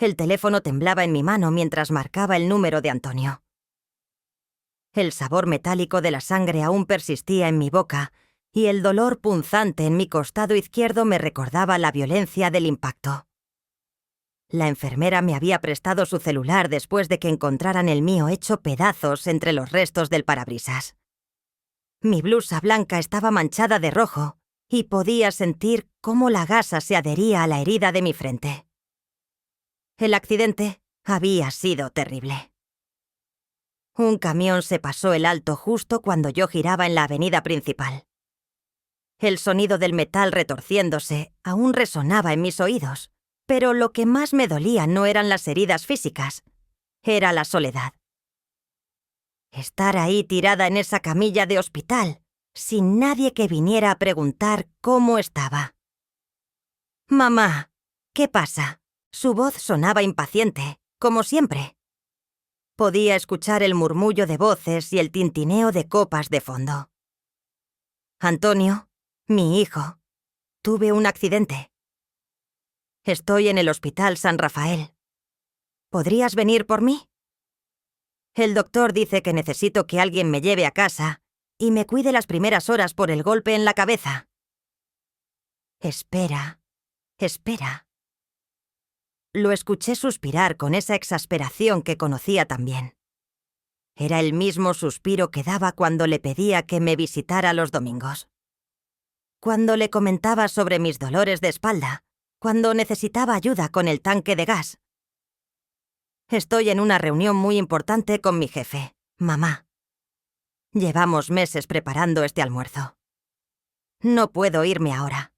El teléfono temblaba en mi mano mientras marcaba el número de Antonio. El sabor metálico de la sangre aún persistía en mi boca y el dolor punzante en mi costado izquierdo me recordaba la violencia del impacto. La enfermera me había prestado su celular después de que encontraran el mío hecho pedazos entre los restos del parabrisas. Mi blusa blanca estaba manchada de rojo y podía sentir cómo la gasa se adhería a la herida de mi frente. El accidente había sido terrible. Un camión se pasó el alto justo cuando yo giraba en la avenida principal. El sonido del metal retorciéndose aún resonaba en mis oídos, pero lo que más me dolía no eran las heridas físicas, era la soledad. Estar ahí tirada en esa camilla de hospital, sin nadie que viniera a preguntar cómo estaba. «Mamá, ¿qué pasa?» Su voz sonaba impaciente, como siempre. Podía escuchar el murmullo de voces y el tintineo de copas de fondo. «Antonio, mi hijo, tuve un accidente. Estoy en el Hospital San Rafael. ¿Podrías venir por mí? El doctor dice que necesito que alguien me lleve a casa y me cuide las primeras horas por el golpe en la cabeza». Espera, espera. Lo escuché suspirar con esa exasperación que conocía tan bien. Era el mismo suspiro que daba cuando le pedía que me visitara los domingos. Cuando le comentaba sobre mis dolores de espalda, cuando necesitaba ayuda con el tanque de gas. Estoy en una reunión muy importante con mi jefe, mamá. Llevamos meses preparando este almuerzo. No puedo irme ahora.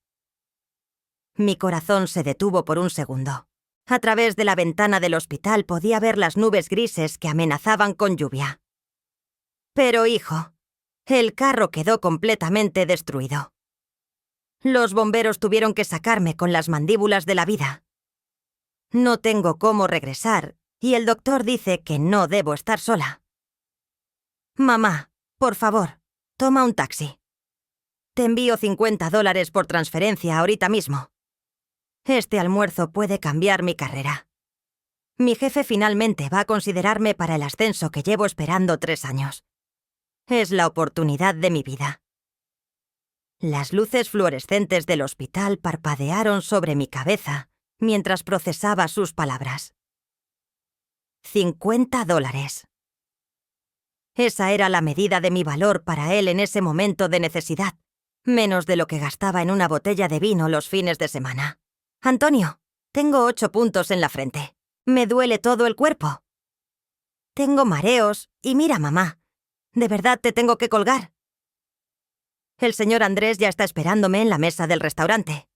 Mi corazón se detuvo por un segundo. A través de la ventana del hospital podía ver las nubes grises que amenazaban con lluvia. Pero, hijo, el carro quedó completamente destruido. Los bomberos tuvieron que sacarme con las mandíbulas de la vida. No tengo cómo regresar y el doctor dice que no debo estar sola. Mamá, por favor, toma un taxi. Te envío $50 por transferencia ahorita mismo. Este almuerzo puede cambiar mi carrera. Mi jefe finalmente va a considerarme para el ascenso que llevo esperando 3 años. Es la oportunidad de mi vida. Las luces fluorescentes del hospital parpadearon sobre mi cabeza mientras procesaba sus palabras. $50. Esa era la medida de mi valor para él en ese momento de necesidad, menos de lo que gastaba en una botella de vino los fines de semana. Antonio, tengo 8 puntos en la frente. Me duele todo el cuerpo. Tengo mareos y mira, mamá, de verdad te tengo que colgar. El señor Andrés ya está esperándome en la mesa del restaurante.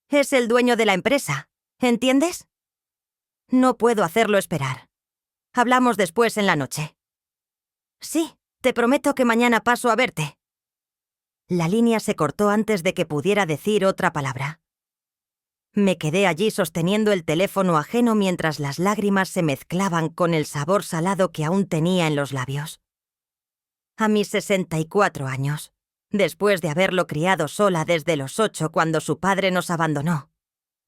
Es el dueño de la empresa, ¿entiendes? No puedo hacerlo esperar. Hablamos después en la noche. Sí, te prometo que mañana paso a verte. La línea se cortó antes de que pudiera decir otra palabra. Me quedé allí sosteniendo el teléfono ajeno mientras las lágrimas se mezclaban con el sabor salado que aún tenía en los labios. A mis 64 años, después de haberlo criado sola desde los 8 cuando su padre nos abandonó,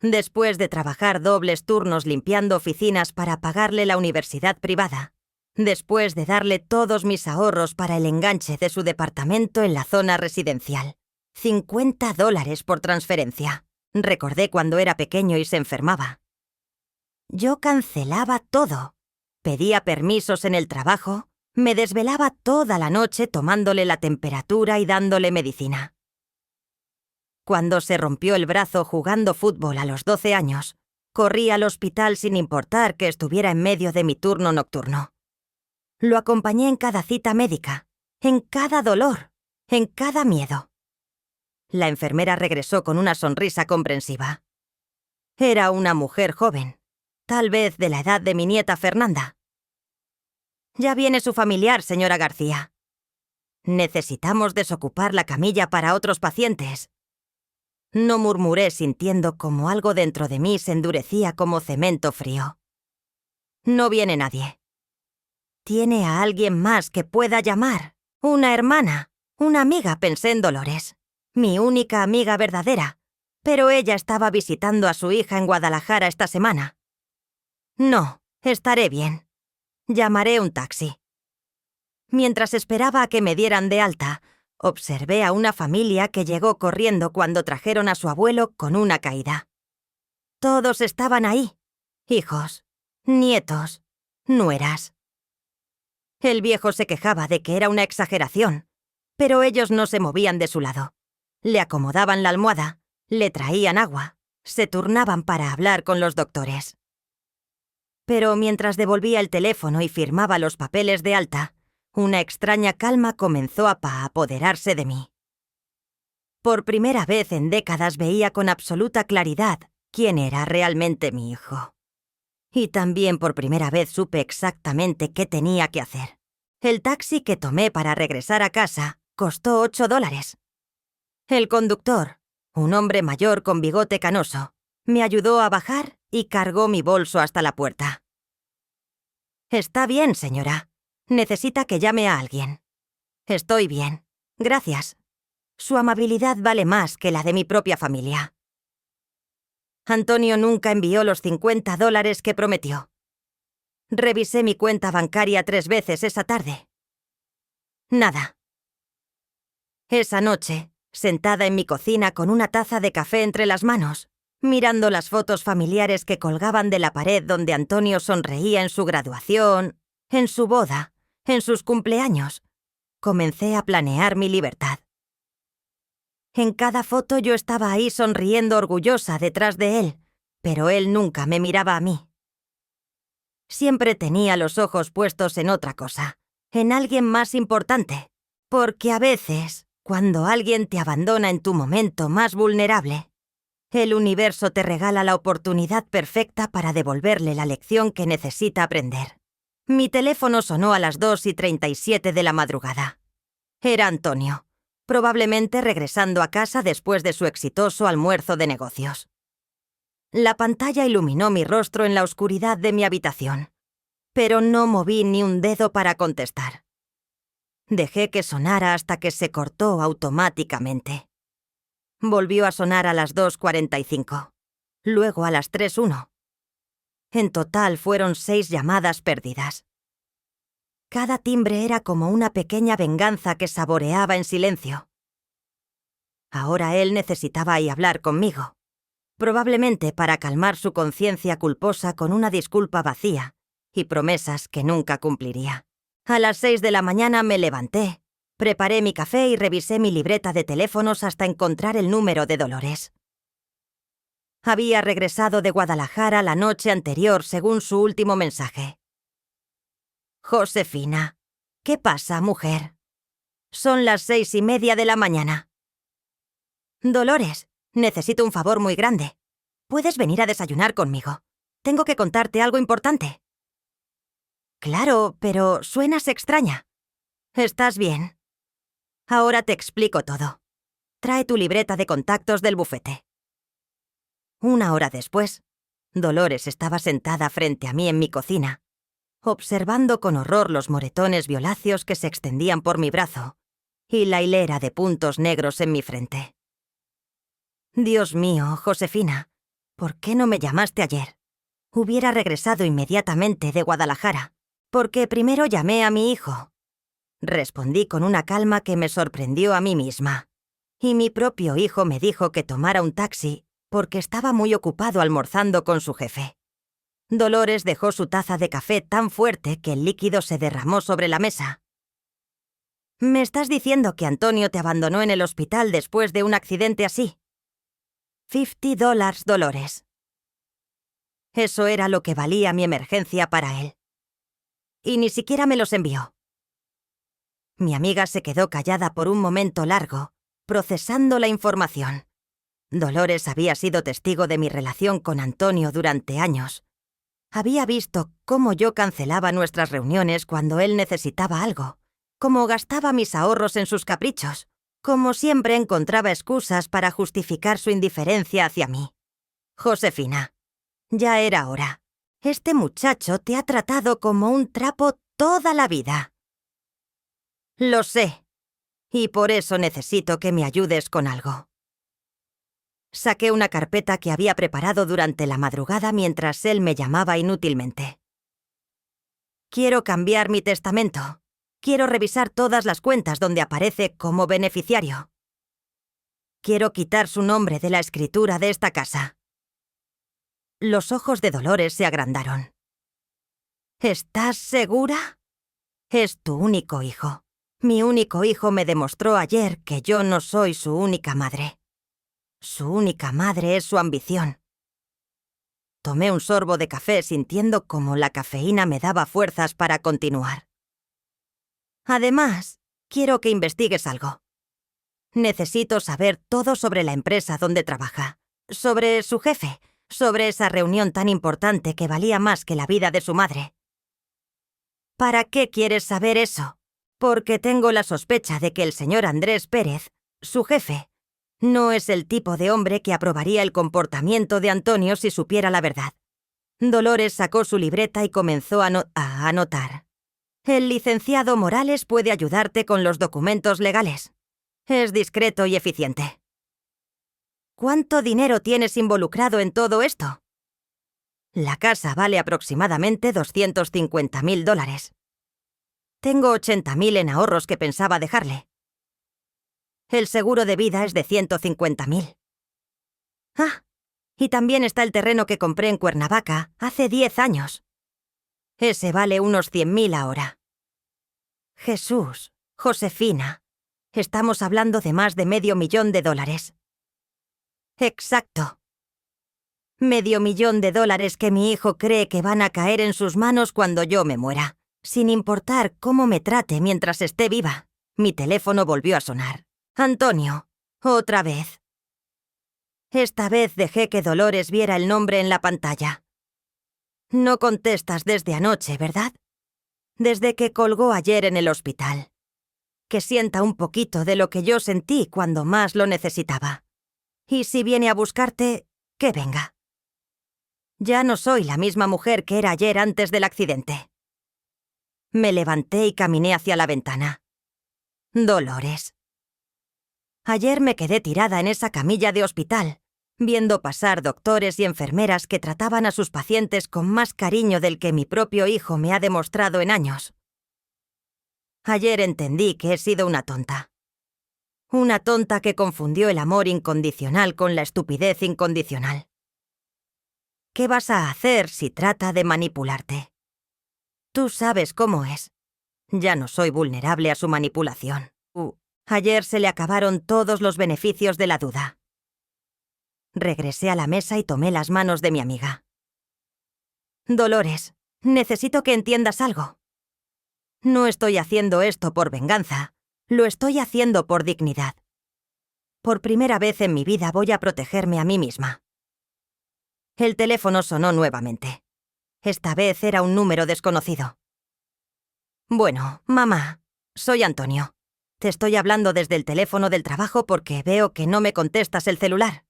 después de trabajar dobles turnos limpiando oficinas para pagarle la universidad privada, después de darle todos mis ahorros para el enganche de su departamento en la zona residencial. $50 por transferencia. Recordé cuando era pequeño y se enfermaba. Yo cancelaba todo. Pedía permisos en el trabajo, me desvelaba toda la noche tomándole la temperatura y dándole medicina. Cuando se rompió el brazo jugando fútbol a los 12 años, corrí al hospital sin importar que estuviera en medio de mi turno nocturno. Lo acompañé en cada cita médica, en cada dolor, en cada miedo. La enfermera regresó con una sonrisa comprensiva. Era una mujer joven, tal vez de la edad de mi nieta Fernanda. Ya viene su familiar, señora García. Necesitamos desocupar la camilla para otros pacientes. No murmuré sintiendo como algo dentro de mí se endurecía como cemento frío. No viene nadie. Tiene a alguien más que pueda llamar. Una hermana, una amiga, pensé en Dolores. Mi única amiga verdadera, pero ella estaba visitando a su hija en Guadalajara esta semana. No, estaré bien. Llamaré un taxi. Mientras esperaba a que me dieran de alta, observé a una familia que llegó corriendo cuando trajeron a su abuelo con una caída. Todos estaban ahí. Hijos, nietos, nueras. El viejo se quejaba de que era una exageración, pero ellos no se movían de su lado. Le acomodaban la almohada, le traían agua, se turnaban para hablar con los doctores. Pero mientras devolvía el teléfono y firmaba los papeles de alta, una extraña calma comenzó a apoderarse de mí. Por primera vez en décadas veía con absoluta claridad quién era realmente mi hijo. Y también por primera vez supe exactamente qué tenía que hacer. El taxi que tomé para regresar a casa costó $8. El conductor, un hombre mayor con bigote canoso, me ayudó a bajar y cargó mi bolso hasta la puerta. «Está bien, señora. Necesita que llame a alguien». «Estoy bien. Gracias. Su amabilidad vale más que la de mi propia familia». Antonio nunca envió los $50 que prometió. Revisé mi cuenta bancaria 3 veces esa tarde. Nada. Esa noche, sentada en mi cocina con una taza de café entre las manos, mirando las fotos familiares que colgaban de la pared donde Antonio sonreía en su graduación, en su boda, en sus cumpleaños, comencé a planear mi libertad. En cada foto yo estaba ahí sonriendo orgullosa detrás de él, pero él nunca me miraba a mí. Siempre tenía los ojos puestos en otra cosa, en alguien más importante, porque a veces, cuando alguien te abandona en tu momento más vulnerable, el universo te regala la oportunidad perfecta para devolverle la lección que necesita aprender. Mi teléfono sonó a las 2:37 de la madrugada. Era Antonio, probablemente regresando a casa después de su exitoso almuerzo de negocios. La pantalla iluminó mi rostro en la oscuridad de mi habitación, pero no moví ni un dedo para contestar. Dejé que sonara hasta que se cortó automáticamente. Volvió a sonar a las 2:45, luego a las 3:01. En total fueron 6 llamadas perdidas. Cada timbre era como una pequeña venganza que saboreaba en silencio. Ahora él necesitaba hablar conmigo, probablemente para calmar su conciencia culposa con una disculpa vacía y promesas que nunca cumpliría. A las 6 de la mañana me levanté, preparé mi café y revisé mi libreta de teléfonos hasta encontrar el número de Dolores. Había regresado de Guadalajara la noche anterior según su último mensaje. «Josefina, ¿qué pasa, mujer? Son las 6:30 de la mañana. Dolores, necesito un favor muy grande. ¿Puedes venir a desayunar conmigo? Tengo que contarte algo importante». «Claro, pero suenas extraña. ¿Estás bien? Ahora te explico todo. Trae tu libreta de contactos del bufete». 1 hora después, Dolores estaba sentada frente a mí en mi cocina, observando con horror los moretones violáceos que se extendían por mi brazo y la hilera de puntos negros en mi frente. «Dios mío, Josefina, ¿por qué no me llamaste ayer? Hubiera regresado inmediatamente de Guadalajara, porque primero llamé a mi hijo». Respondí con una calma que me sorprendió a mí misma, y mi propio hijo me dijo que tomara un taxi porque estaba muy ocupado almorzando con su jefe. Dolores dejó su taza de café tan fuerte que el líquido se derramó sobre la mesa. «¿Me estás diciendo que Antonio te abandonó en el hospital después de un accidente así?» $50, Dolores. Eso era lo que valía mi emergencia para él. Y ni siquiera me los envió. Mi amiga se quedó callada por un momento largo, procesando la información. Dolores había sido testigo de mi relación con Antonio durante años. Había visto cómo yo cancelaba nuestras reuniones cuando él necesitaba algo, cómo gastaba mis ahorros en sus caprichos, cómo siempre encontraba excusas para justificar su indiferencia hacia mí. «Josefina, ya era hora. Este muchacho te ha tratado como un trapo toda la vida». «Lo sé, y por eso necesito que me ayudes con algo». Saqué una carpeta que había preparado durante la madrugada mientras él me llamaba inútilmente. Quiero cambiar mi testamento. Quiero revisar todas las cuentas donde aparece como beneficiario. Quiero quitar su nombre de la escritura de esta casa. Los ojos de Dolores se agrandaron. ¿Estás segura? Es tu único hijo. Mi único hijo me demostró ayer que yo no soy su única madre. Su única madre es su ambición. Tomé un sorbo de café sintiendo cómo la cafeína me daba fuerzas para continuar. Además, quiero que investigues algo. Necesito saber todo sobre la empresa donde trabaja, sobre su jefe, sobre esa reunión tan importante que valía más que la vida de su madre. ¿Para qué quieres saber eso? Porque tengo la sospecha de que el señor Andrés Pérez, su jefe, no es el tipo de hombre que aprobaría el comportamiento de Antonio si supiera la verdad. Dolores sacó su libreta y comenzó a anotar. El licenciado Morales puede ayudarte con los documentos legales. Es discreto y eficiente. ¿Cuánto dinero tienes involucrado en todo esto? La casa vale aproximadamente $250.000. Tengo 80.000 en ahorros que pensaba dejarle. El seguro de vida es de 150.000. Ah, y también está el terreno que compré en Cuernavaca hace 10 años. Ese vale unos 100.000 ahora. Jesús, Josefina, estamos hablando de más de $500.000. Exacto. $500.000 que mi hijo cree que van a caer en sus manos cuando yo me muera, sin importar cómo me trate mientras esté viva. Mi teléfono volvió a sonar. Antonio, otra vez. Esta vez dejé que Dolores viera el nombre en la pantalla. No contestas desde anoche, ¿verdad? Desde que colgó ayer en el hospital. Que sienta un poquito de lo que yo sentí cuando más lo necesitaba. Y si viene a buscarte, que venga. Ya no soy la misma mujer que era ayer antes del accidente. Me levanté y caminé hacia la ventana. Dolores. Ayer me quedé tirada en esa camilla de hospital, viendo pasar doctores y enfermeras que trataban a sus pacientes con más cariño del que mi propio hijo me ha demostrado en años. Ayer entendí que he sido una tonta. Una tonta que confundió el amor incondicional con la estupidez incondicional. ¿Qué vas a hacer si trata de manipularte? Tú sabes cómo es. Ya no soy vulnerable a su manipulación. Ayer se le acabaron todos los beneficios de la duda. Regresé a la mesa y tomé las manos de mi amiga. Dolores, necesito que entiendas algo. No estoy haciendo esto por venganza, lo estoy haciendo por dignidad. Por primera vez en mi vida voy a protegerme a mí misma. El teléfono sonó nuevamente. Esta vez era un número desconocido. Bueno, mamá, soy Antonio. Te estoy hablando desde el teléfono del trabajo porque veo que no me contestas el celular.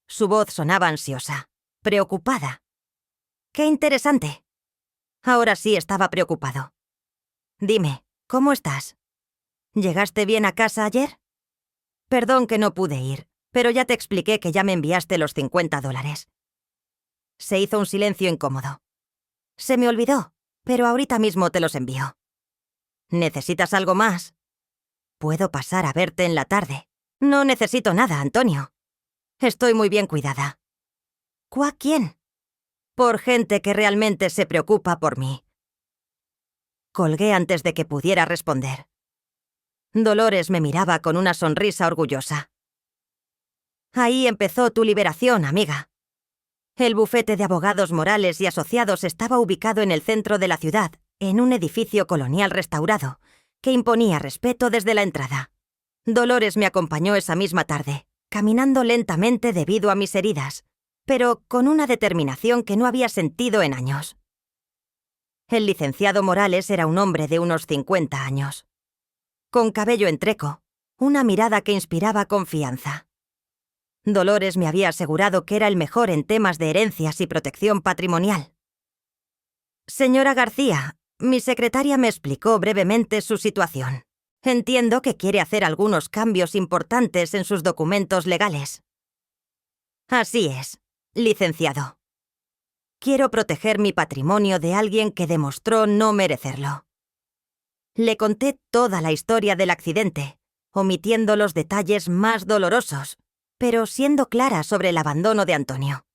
Su voz sonaba ansiosa, preocupada. ¡Qué interesante! Ahora sí estaba preocupado. Dime, ¿cómo estás? ¿Llegaste bien a casa ayer? Perdón que no pude ir, pero ya te expliqué que ya me enviaste los $50. Se hizo un silencio incómodo. Se me olvidó, pero ahorita mismo te los envío. ¿Necesitas algo más? Puedo pasar a verte en la tarde. No necesito nada, Antonio. Estoy muy bien cuidada. ¿Quién? Por gente que realmente se preocupa por mí. Colgué antes de que pudiera responder. Dolores me miraba con una sonrisa orgullosa. Ahí empezó tu liberación, amiga. El bufete de abogados Morales y Asociados estaba ubicado en el centro de la ciudad, en un edificio colonial restaurado, que imponía respeto desde la entrada. Dolores me acompañó esa misma tarde, caminando lentamente debido a mis heridas, pero con una determinación que no había sentido en años. El licenciado Morales era un hombre de unos 50 años. Con cabello entreco, una mirada que inspiraba confianza. Dolores me había asegurado que era el mejor en temas de herencias y protección patrimonial. Señora García, mi secretaria me explicó brevemente su situación. Entiendo que quiere hacer algunos cambios importantes en sus documentos legales. Así es, licenciado. Quiero proteger mi patrimonio de alguien que demostró no merecerlo. Le conté toda la historia del accidente, omitiendo los detalles más dolorosos, pero siendo clara sobre el abandono de Antonio.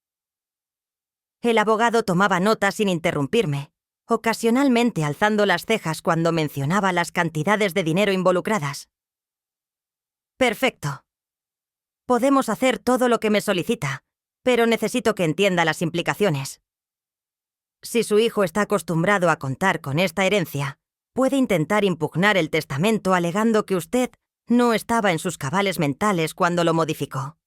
El abogado tomaba nota sin interrumpirme, ocasionalmente alzando las cejas cuando mencionaba las cantidades de dinero involucradas. Perfecto. Podemos hacer todo lo que me solicita, pero necesito que entienda las implicaciones. Si su hijo está acostumbrado a contar con esta herencia, puede intentar impugnar el testamento alegando que usted no estaba en sus cabales mentales cuando lo modificó.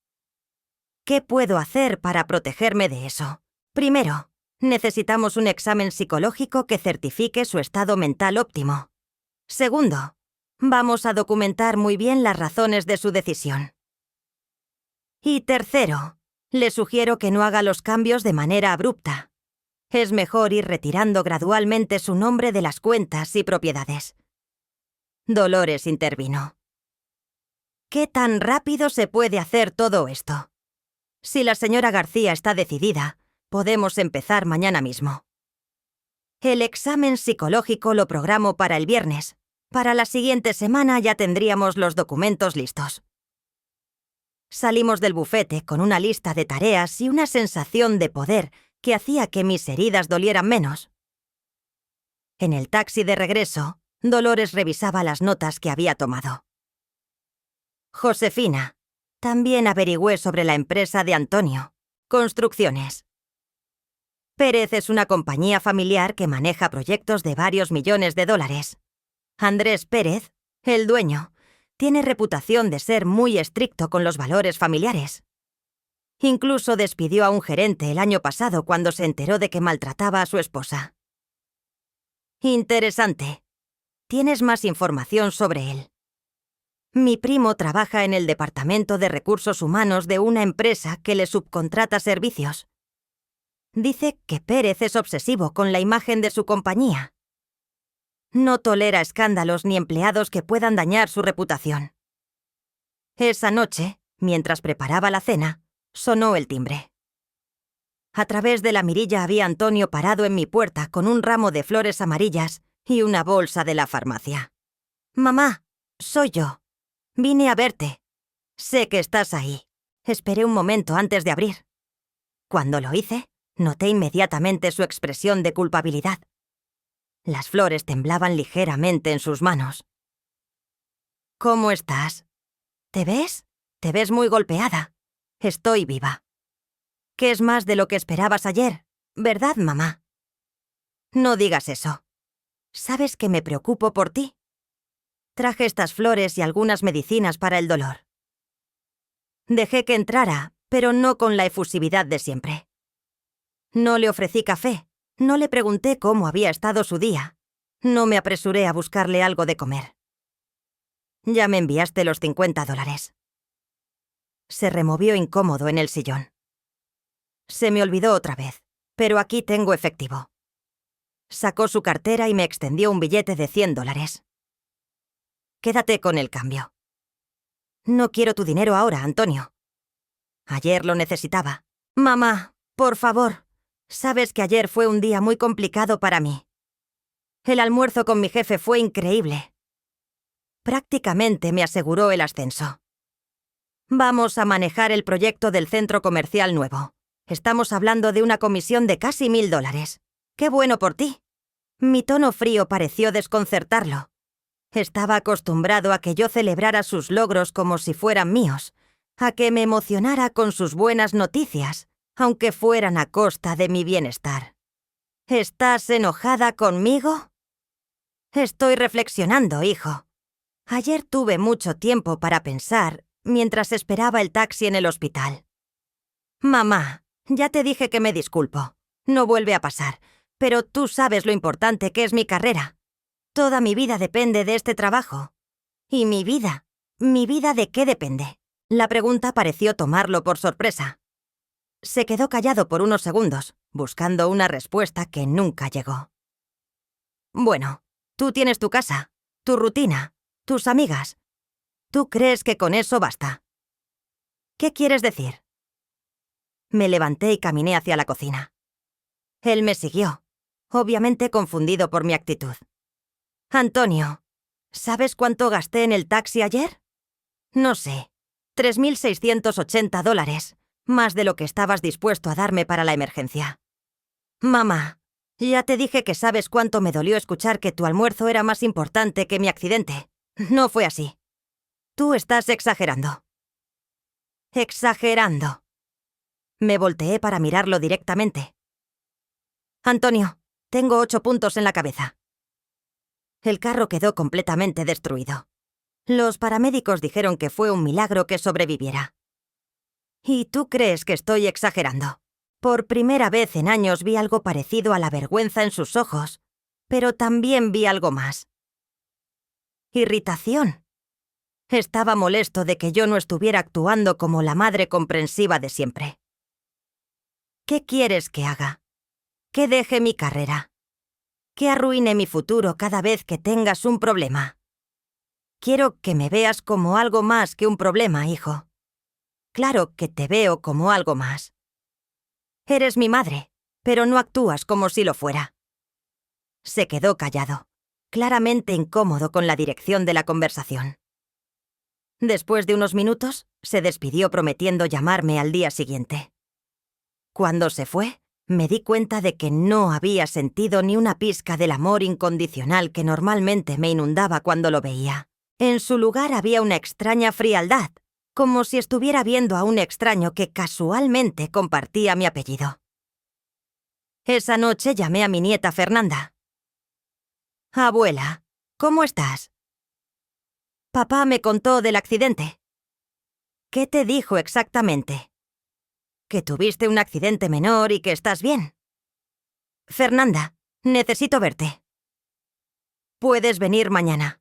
¿Qué puedo hacer para protegerme de eso? Primero, necesitamos un examen psicológico que certifique su estado mental óptimo. Segundo, vamos a documentar muy bien las razones de su decisión. Y tercero, le sugiero que no haga los cambios de manera abrupta. Es mejor ir retirando gradualmente su nombre de las cuentas y propiedades. Dolores intervino. ¿Qué tan rápido se puede hacer todo esto? Si la señora García está decidida, podemos empezar mañana mismo. El examen psicológico lo programo para el viernes. Para la siguiente semana ya tendríamos los documentos listos. Salimos del bufete con una lista de tareas y una sensación de poder que hacía que mis heridas dolieran menos. En el taxi de regreso, Dolores revisaba las notas que había tomado. Josefina. También averigüé sobre la empresa de Antonio. Construcciones. Pérez es una compañía familiar que maneja proyectos de varios millones de dólares. Andrés Pérez, el dueño, tiene reputación de ser muy estricto con los valores familiares. Incluso despidió a un gerente el año pasado cuando se enteró de que maltrataba a su esposa. Interesante. ¿Tienes más información sobre él? Mi primo trabaja en el departamento de recursos humanos de una empresa que le subcontrata servicios. Dice que Pérez es obsesivo con la imagen de su compañía. No tolera escándalos ni empleados que puedan dañar su reputación. Esa noche, mientras preparaba la cena, sonó el timbre. A través de la mirilla había Antonio parado en mi puerta con un ramo de flores amarillas y una bolsa de la farmacia. «Mamá, soy yo. Vine a verte. Sé que estás ahí». Esperé un momento antes de abrir. Cuando lo hice, noté inmediatamente su expresión de culpabilidad. Las flores temblaban ligeramente en sus manos. «¿Cómo estás? ¿Te ves? Te ves muy golpeada. Estoy viva. ¿Qué es más de lo que esperabas ayer? ¿Verdad, mamá?» «No digas eso. ¿Sabes que me preocupo por ti? Traje estas flores y algunas medicinas para el dolor. Dejé que entrara, pero no con la efusividad de siempre. No le ofrecí café, no le pregunté cómo había estado su día. No me apresuré a buscarle algo de comer. Ya me enviaste los $50. Se removió incómodo en el sillón. Se me olvidó otra vez, pero aquí tengo efectivo. Sacó su cartera y me extendió un billete de $100. Quédate con el cambio. No quiero tu dinero ahora, Antonio. Ayer lo necesitaba. Mamá, por favor. Sabes que ayer fue un día muy complicado para mí. El almuerzo con mi jefe fue increíble. Prácticamente me aseguró el ascenso. Vamos a manejar el proyecto del centro comercial nuevo. Estamos hablando de una comisión de casi $1000. ¡Qué bueno por ti! Mi tono frío pareció desconcertarlo. Estaba acostumbrado a que yo celebrara sus logros como si fueran míos, a que me emocionara con sus buenas noticias, aunque fueran a costa de mi bienestar. ¿Estás enojada conmigo? Estoy reflexionando, hijo. Ayer tuve mucho tiempo para pensar mientras esperaba el taxi en el hospital. Mamá, ya te dije que me disculpo. No vuelve a pasar, pero tú sabes lo importante que es mi carrera. Toda mi vida depende de este trabajo. ¿Y mi vida? ¿Mi vida de qué depende? La pregunta pareció tomarlo por sorpresa. Se quedó callado por unos segundos, buscando una respuesta que nunca llegó. Bueno, tú tienes tu casa, tu rutina, tus amigas. ¿Tú crees que con eso basta? ¿Qué quieres decir? Me levanté y caminé hacia la cocina. Él me siguió, obviamente confundido por mi actitud. Antonio, ¿sabes cuánto gasté en el taxi ayer? No sé, $3.680, más de lo que estabas dispuesto a darme para la emergencia. Mamá, ya te dije que sabes cuánto me dolió escuchar que tu almuerzo era más importante que mi accidente. No fue así. Tú estás exagerando. Exagerando. Me volteé para mirarlo directamente. Antonio, tengo 8 puntos en la cabeza. El carro quedó completamente destruido. Los paramédicos dijeron que fue un milagro que sobreviviera. ¿Y tú crees que estoy exagerando? Por primera vez en años vi algo parecido a la vergüenza en sus ojos, pero también vi algo más. Irritación. Estaba molesto de que yo no estuviera actuando como la madre comprensiva de siempre. ¿Qué quieres que haga? ¿Que deje mi carrera? ¿Que arruine mi futuro cada vez que tengas un problema? Quiero que me veas como algo más que un problema, hijo. Claro que te veo como algo más. Eres mi madre, pero no actúas como si lo fuera. Se quedó callado, claramente incómodo con la dirección de la conversación. Después de unos minutos, se despidió prometiendo llamarme al día siguiente. Cuando se fue, me di cuenta de que no había sentido ni una pizca del amor incondicional que normalmente me inundaba cuando lo veía. En su lugar había una extraña frialdad, como si estuviera viendo a un extraño que casualmente compartía mi apellido. Esa noche llamé a mi nieta Fernanda. Abuela, ¿cómo estás? Papá me contó del accidente. ¿Qué te dijo exactamente? Que tuviste un accidente menor y que estás bien. Fernanda, necesito verte. ¿Puedes venir mañana?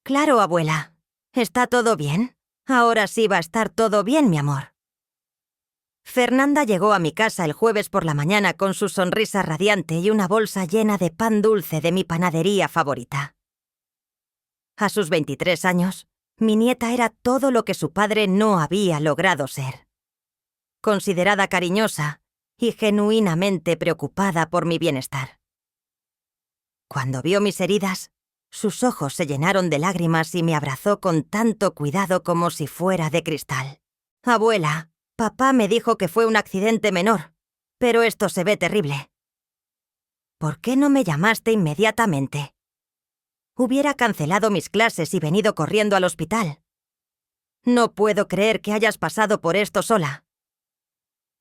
Claro, abuela. ¿Está todo bien? Ahora sí va a estar todo bien, mi amor. Fernanda llegó a mi casa el jueves por la mañana con su sonrisa radiante y una bolsa llena de pan dulce de mi panadería favorita. A sus 23 años, mi nieta era todo lo que su padre no había logrado ser. Considerada cariñosa y genuinamente preocupada por mi bienestar. Cuando vio mis heridas, sus ojos se llenaron de lágrimas y me abrazó con tanto cuidado como si fuera de cristal. Abuela, papá me dijo que fue un accidente menor, pero esto se ve terrible. ¿Por qué no me llamaste inmediatamente? Hubiera cancelado mis clases y venido corriendo al hospital. No puedo creer que hayas pasado por esto sola.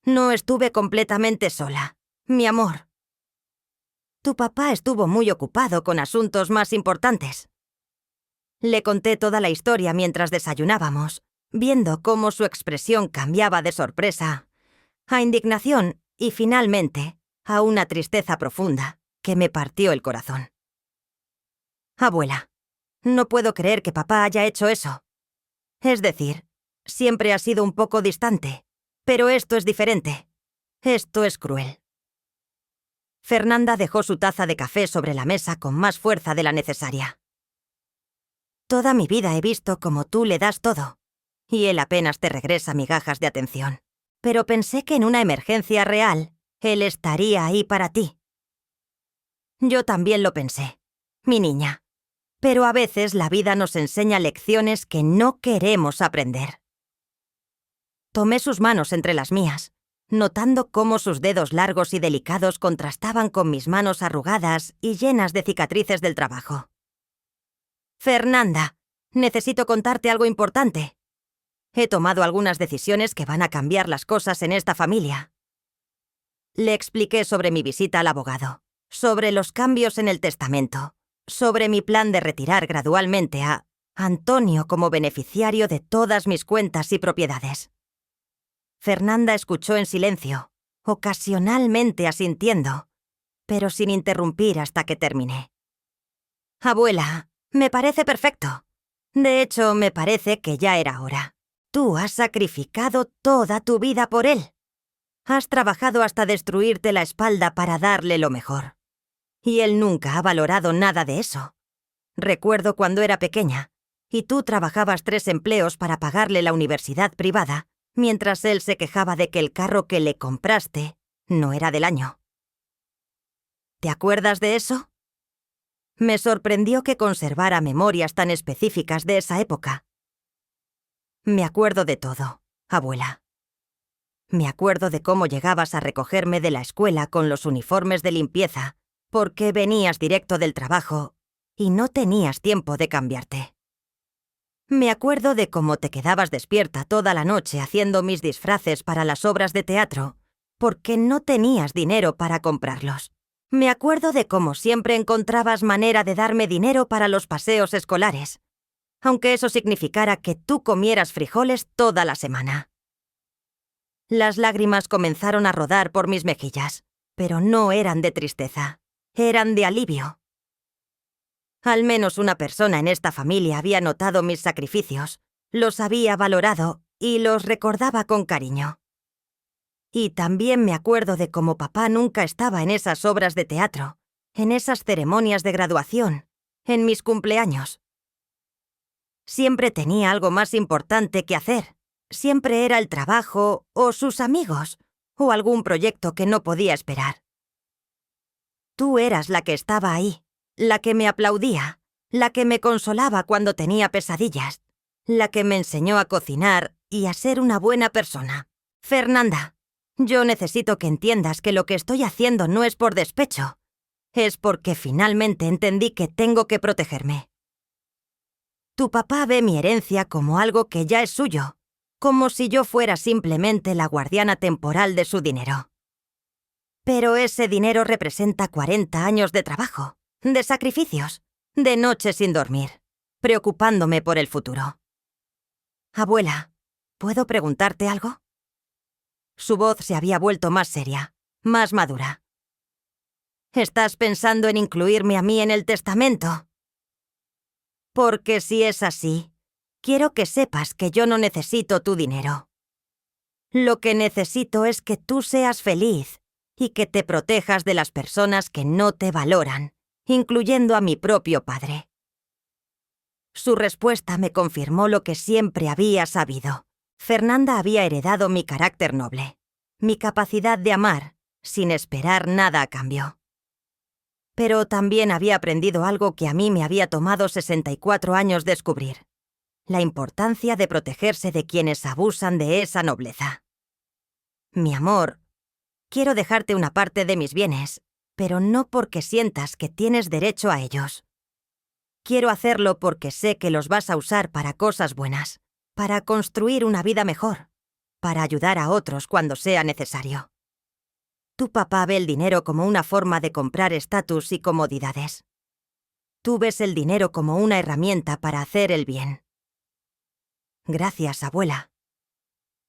No estuve completamente sola, mi amor. Tu papá estuvo muy ocupado con asuntos más importantes. Le conté toda la historia mientras desayunábamos, viendo cómo su expresión cambiaba de sorpresa a indignación y finalmente a una tristeza profunda que me partió el corazón. Abuela, no puedo creer que papá haya hecho eso. Es decir, siempre ha sido un poco distante, pero esto es diferente. Esto es cruel. Fernanda dejó su taza de café sobre la mesa con más fuerza de la necesaria. Toda mi vida he visto cómo tú le das todo, y él apenas te regresa migajas de atención. Pero pensé que en una emergencia real, él estaría ahí para ti. Yo también lo pensé, mi niña. Pero a veces la vida nos enseña lecciones que no queremos aprender. Tomé sus manos entre las mías, notando cómo sus dedos largos y delicados contrastaban con mis manos arrugadas y llenas de cicatrices del trabajo. Fernanda, necesito contarte algo importante. He tomado algunas decisiones que van a cambiar las cosas en esta familia. Le expliqué sobre mi visita al abogado, sobre los cambios en el testamento, sobre mi plan de retirar gradualmente a Antonio como beneficiario de todas mis cuentas y propiedades. Fernanda escuchó en silencio, ocasionalmente asintiendo, pero sin interrumpir hasta que terminé. Abuela, me parece perfecto. De hecho, me parece que ya era hora. Tú has sacrificado toda tu vida por él. Has trabajado hasta destruirte la espalda para darle lo mejor. Y él nunca ha valorado nada de eso. Recuerdo cuando era pequeña, y tú trabajabas 3 empleos para pagarle la universidad privada, mientras él se quejaba de que el carro que le compraste no era del año. ¿Te acuerdas de eso? Me sorprendió que conservara memorias tan específicas de esa época. Me acuerdo de todo, abuela. Me acuerdo de cómo llegabas a recogerme de la escuela con los uniformes de limpieza, porque venías directo del trabajo y no tenías tiempo de cambiarte. Me acuerdo de cómo te quedabas despierta toda la noche haciendo mis disfraces para las obras de teatro, porque no tenías dinero para comprarlos. Me acuerdo de cómo siempre encontrabas manera de darme dinero para los paseos escolares, aunque eso significara que tú comieras frijoles toda la semana. Las lágrimas comenzaron a rodar por mis mejillas, pero no eran de tristeza, eran de alivio. Al menos una persona en esta familia había notado mis sacrificios, los había valorado y los recordaba con cariño. Y también me acuerdo de cómo papá nunca estaba en esas obras de teatro, en esas ceremonias de graduación, en mis cumpleaños. Siempre tenía algo más importante que hacer. Siempre era el trabajo, o sus amigos, o algún proyecto que no podía esperar. Tú eras la que estaba ahí, la que me aplaudía, la que me consolaba cuando tenía pesadillas, la que me enseñó a cocinar y a ser una buena persona. Fernanda, yo necesito que entiendas que lo que estoy haciendo no es por despecho, es porque finalmente entendí que tengo que protegerme. Tu papá ve mi herencia como algo que ya es suyo, como si yo fuera simplemente la guardiana temporal de su dinero. Pero ese dinero representa 40 años de trabajo, de sacrificios, de noches sin dormir, preocupándome por el futuro. Abuela, ¿puedo preguntarte algo? Su voz se había vuelto más seria, más madura. ¿Estás pensando en incluirme a mí en el testamento? Porque si es así, quiero que sepas que yo no necesito tu dinero. Lo que necesito es que tú seas feliz y que te protejas de las personas que no te valoran, incluyendo a mi propio padre. Su respuesta me confirmó lo que siempre había sabido. Fernanda había heredado mi carácter noble, mi capacidad de amar, sin esperar nada a cambio. Pero también había aprendido algo que a mí me había tomado 64 años descubrir: la importancia de protegerse de quienes abusan de esa nobleza. Mi amor, quiero dejarte una parte de mis bienes, pero no porque sientas que tienes derecho a ellos. Quiero hacerlo porque sé que los vas a usar para cosas buenas, para construir una vida mejor, para ayudar a otros cuando sea necesario. Tu papá ve el dinero como una forma de comprar estatus y comodidades. Tú ves el dinero como una herramienta para hacer el bien. Gracias, abuela.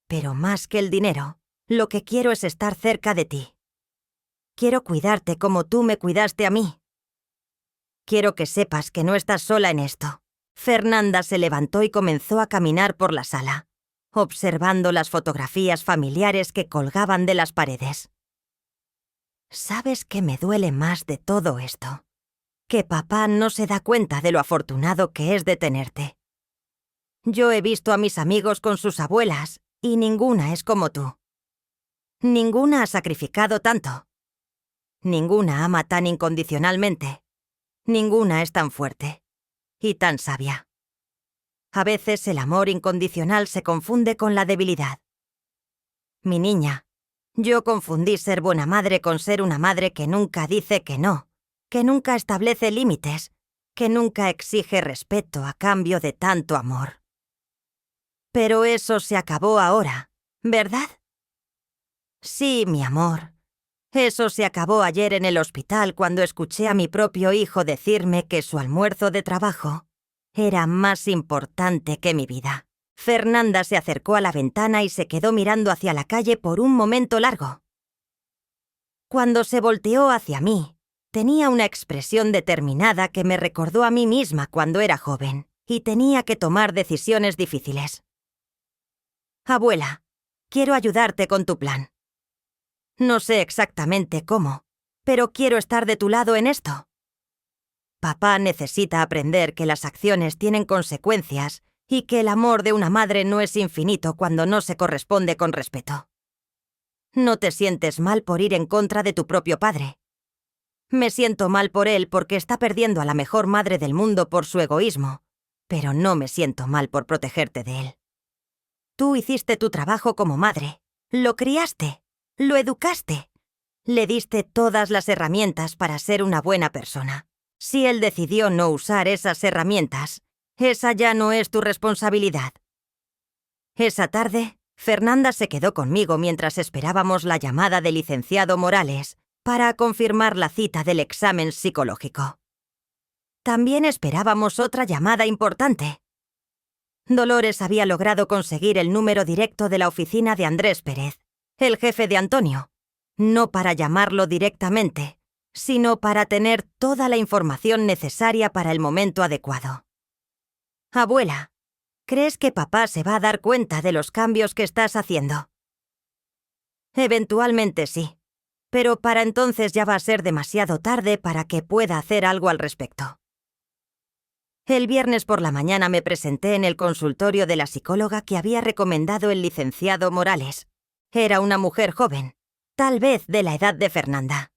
Pero más que el dinero, lo que quiero es estar cerca de ti. Quiero cuidarte como tú me cuidaste a mí. Quiero que sepas que no estás sola en esto. Fernanda se levantó y comenzó a caminar por la sala, observando las fotografías familiares que colgaban de las paredes. ¿Sabes qué me duele más de todo esto? Que papá no se da cuenta de lo afortunado que es de tenerte. Yo he visto a mis amigos con sus abuelas y ninguna es como tú. Ninguna ha sacrificado tanto. Ninguna ama tan incondicionalmente. Ninguna es tan fuerte y tan sabia. A veces el amor incondicional se confunde con la debilidad. Mi niña, yo confundí ser buena madre con ser una madre que nunca dice que no, que nunca establece límites, que nunca exige respeto a cambio de tanto amor. Pero eso se acabó ahora, ¿verdad? Sí, mi amor. Eso se acabó ayer en el hospital cuando escuché a mi propio hijo decirme que su almuerzo de trabajo era más importante que mi vida. Fernanda se acercó a la ventana y se quedó mirando hacia la calle por un momento largo. Cuando se volteó hacia mí, tenía una expresión determinada que me recordó a mí misma cuando era joven y tenía que tomar decisiones difíciles. Abuela, quiero ayudarte con tu plan. No sé exactamente cómo, pero quiero estar de tu lado en esto. Papá necesita aprender que las acciones tienen consecuencias y que el amor de una madre no es infinito cuando no se corresponde con respeto. No te sientes mal por ir en contra de tu propio padre. Me siento mal por él porque está perdiendo a la mejor madre del mundo por su egoísmo, pero no me siento mal por protegerte de él. Tú hiciste tu trabajo como madre, lo criaste, lo educaste, le diste todas las herramientas para ser una buena persona. Si él decidió no usar esas herramientas, esa ya no es tu responsabilidad. Esa tarde, Fernanda se quedó conmigo mientras esperábamos la llamada del licenciado Morales para confirmar la cita del examen psicológico. También esperábamos otra llamada importante. Dolores había logrado conseguir el número directo de la oficina de Andrés Pérez, el jefe de Antonio, no para llamarlo directamente, sino para tener toda la información necesaria para el momento adecuado. Abuela, ¿crees que papá se va a dar cuenta de los cambios que estás haciendo? Eventualmente sí, pero para entonces ya va a ser demasiado tarde para que pueda hacer algo al respecto. El viernes por la mañana me presenté en el consultorio de la psicóloga que había recomendado el licenciado Morales. Era una mujer joven, tal vez de la edad de Fernanda,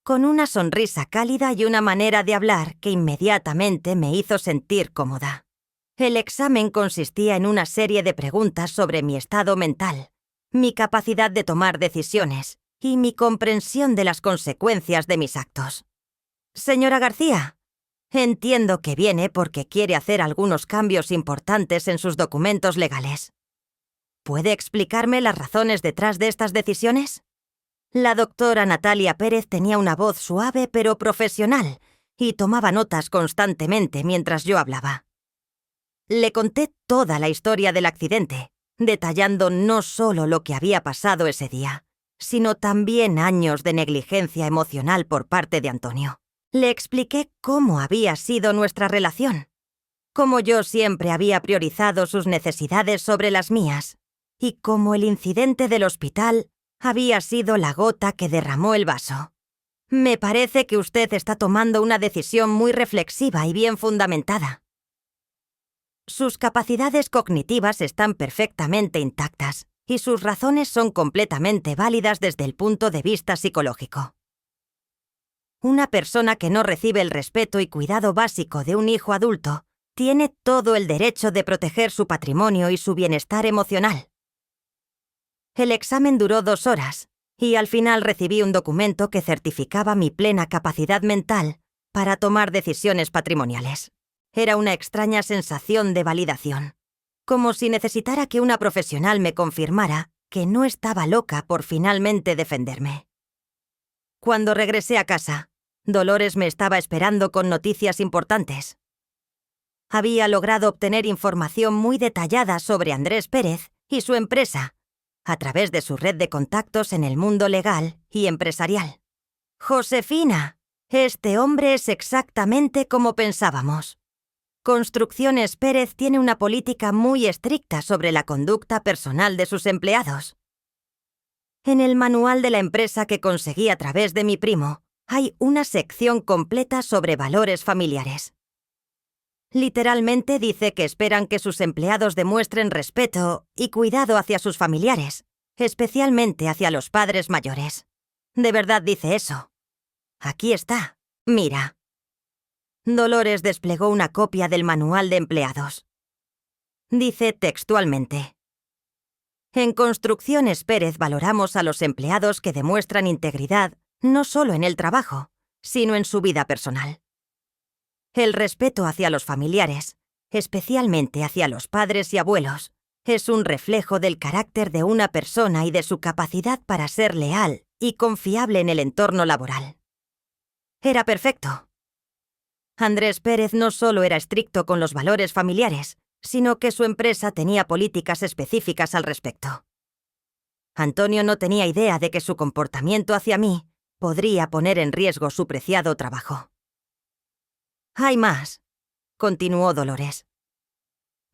con una sonrisa cálida y una manera de hablar que inmediatamente me hizo sentir cómoda. El examen consistía en una serie de preguntas sobre mi estado mental, mi capacidad de tomar decisiones y mi comprensión de las consecuencias de mis actos. Señora García, entiendo que viene porque quiere hacer algunos cambios importantes en sus documentos legales. ¿Puede explicarme las razones detrás de estas decisiones? La doctora Natalia Pérez tenía una voz suave pero profesional y tomaba notas constantemente mientras yo hablaba. Le conté toda la historia del accidente, detallando no solo lo que había pasado ese día, sino también años de negligencia emocional por parte de Antonio. Le expliqué cómo había sido nuestra relación, cómo yo siempre había priorizado sus necesidades sobre las mías, y cómo el incidente del hospital había sido la gota que derramó el vaso. Me parece que usted está tomando una decisión muy reflexiva y bien fundamentada. Sus capacidades cognitivas están perfectamente intactas y sus razones son completamente válidas desde el punto de vista psicológico. Una persona que no recibe el respeto y cuidado básico de un hijo adulto tiene todo el derecho de proteger su patrimonio y su bienestar emocional. El examen duró 2 horas y al final recibí un documento que certificaba mi plena capacidad mental para tomar decisiones patrimoniales. Era una extraña sensación de validación, como si necesitara que una profesional me confirmara que no estaba loca por finalmente defenderme. Cuando regresé a casa, Dolores me estaba esperando con noticias importantes. Había logrado obtener información muy detallada sobre Andrés Pérez y su empresa, a través de su red de contactos en el mundo legal y empresarial. Josefina, este hombre es exactamente como pensábamos. Construcciones Pérez tiene una política muy estricta sobre la conducta personal de sus empleados. En el manual de la empresa que conseguí a través de mi primo, hay una sección completa sobre valores familiares. Literalmente dice que esperan que sus empleados demuestren respeto y cuidado hacia sus familiares, especialmente hacia los padres mayores. ¿De verdad dice eso? Aquí está, mira. Dolores desplegó una copia del manual de empleados. Dice textualmente: en Construcciones Pérez valoramos a los empleados que demuestran integridad no solo en el trabajo, sino en su vida personal. El respeto hacia los familiares, especialmente hacia los padres y abuelos, es un reflejo del carácter de una persona y de su capacidad para ser leal y confiable en el entorno laboral. Era perfecto. Andrés Pérez no solo era estricto con los valores familiares, sino que su empresa tenía políticas específicas al respecto. Antonio no tenía idea de que su comportamiento hacia mí podría poner en riesgo su preciado trabajo. Hay más, continuó Dolores.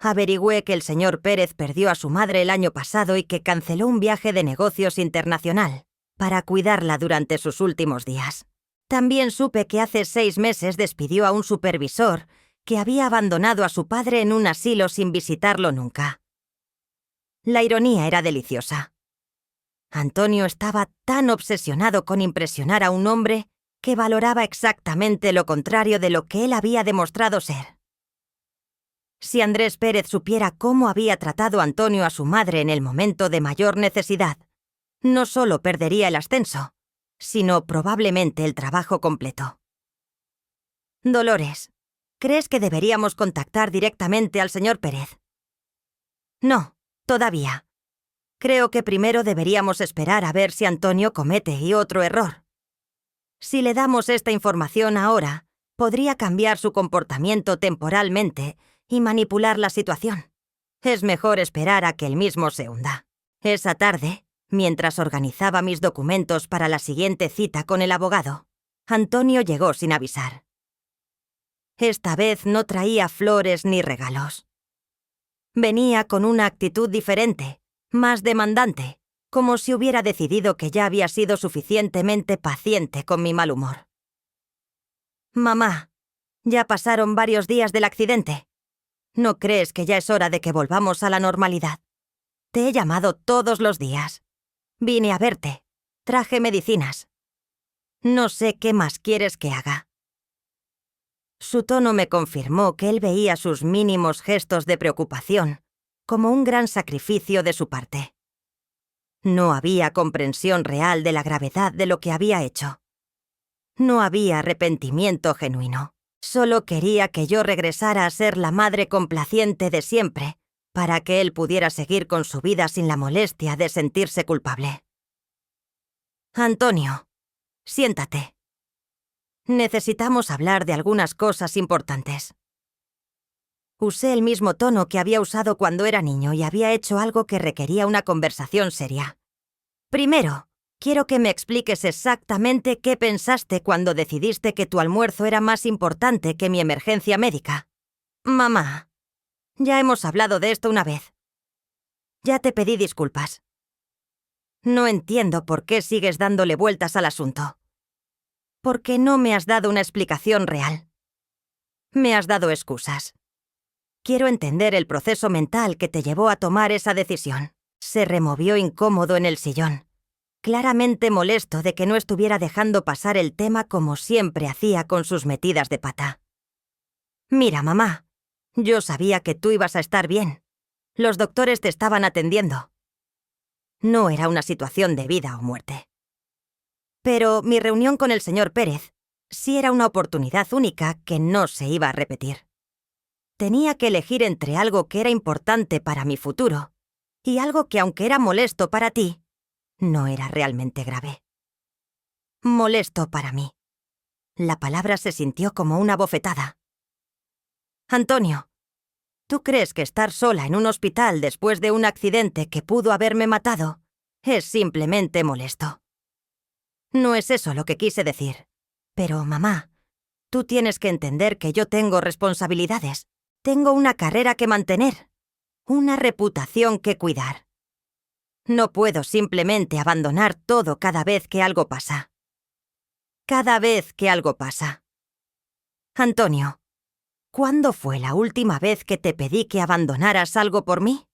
Averigüé que el señor Pérez perdió a su madre el año pasado y que canceló un viaje de negocios internacional para cuidarla durante sus últimos días. También supe que hace 6 meses despidió a un supervisor que había abandonado a su padre en un asilo sin visitarlo nunca. La ironía era deliciosa. Antonio estaba tan obsesionado con impresionar a un hombre que valoraba exactamente lo contrario de lo que él había demostrado ser. Si Andrés Pérez supiera cómo había tratado Antonio a su madre en el momento de mayor necesidad, no solo perdería el ascenso, sino probablemente el trabajo completo. Dolores, ¿crees que deberíamos contactar directamente al señor Pérez? No, todavía. Creo que primero deberíamos esperar a ver si Antonio comete otro error. Si le damos esta información ahora, podría cambiar su comportamiento temporalmente y manipular la situación. Es mejor esperar a que él mismo se hunda. Esa tarde, mientras organizaba mis documentos para la siguiente cita con el abogado, Antonio llegó sin avisar. Esta vez no traía flores ni regalos. Venía con una actitud diferente, más demandante, como si hubiera decidido que ya había sido suficientemente paciente con mi mal humor. Mamá, ya pasaron varios días del accidente. ¿No crees que ya es hora de que volvamos a la normalidad? Te he llamado todos los días. Vine a verte. Traje medicinas. No sé qué más quieres que haga. Su tono me confirmó que él veía sus mínimos gestos de preocupación como un gran sacrificio de su parte. No había comprensión real de la gravedad de lo que había hecho. No había arrepentimiento genuino. Solo quería que yo regresara a ser la madre complaciente de siempre, para que él pudiera seguir con su vida sin la molestia de sentirse culpable. Antonio, siéntate. Necesitamos hablar de algunas cosas importantes. Usé el mismo tono que había usado cuando era niño y había hecho algo que requería una conversación seria. Primero, quiero que me expliques exactamente qué pensaste cuando decidiste que tu almuerzo era más importante que mi emergencia médica. Mamá, ya hemos hablado de esto una vez. Ya te pedí disculpas. No entiendo por qué sigues dándole vueltas al asunto. Porque no me has dado una explicación real. Me has dado excusas. Quiero entender el proceso mental que te llevó a tomar esa decisión. Se removió incómodo en el sillón, claramente molesto de que no estuviera dejando pasar el tema como siempre hacía con sus metidas de pata. Mira, mamá, yo sabía que tú ibas a estar bien. Los doctores te estaban atendiendo. No era una situación de vida o muerte. Pero mi reunión con el señor Pérez sí era una oportunidad única que no se iba a repetir. Tenía que elegir entre algo que era importante para mi futuro y algo que, aunque era molesto para ti, no era realmente grave. Molesto para mí. La palabra se sintió como una bofetada. Antonio, ¿tú crees que estar sola en un hospital después de un accidente que pudo haberme matado es simplemente molesto? No es eso lo que quise decir. Pero, mamá, tú tienes que entender que yo tengo responsabilidades. Tengo una carrera que mantener, una reputación que cuidar. No puedo simplemente abandonar todo cada vez que algo pasa. Cada vez que algo pasa. Antonio, ¿cuándo fue la última vez que te pedí que abandonaras algo por mí?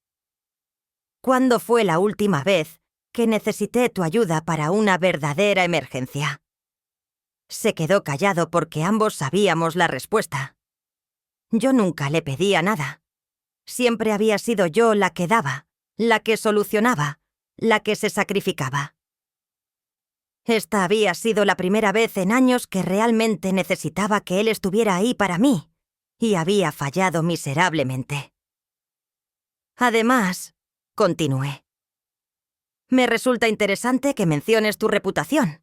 ¿Cuándo fue la última vez que necesité tu ayuda para una verdadera emergencia? Se quedó callado porque ambos sabíamos la respuesta. Yo nunca le pedía nada. Siempre había sido yo la que daba, la que solucionaba, la que se sacrificaba. Esta había sido la primera vez en años que realmente necesitaba que él estuviera ahí para mí, y había fallado miserablemente. Además, continué, me resulta interesante que menciones tu reputación.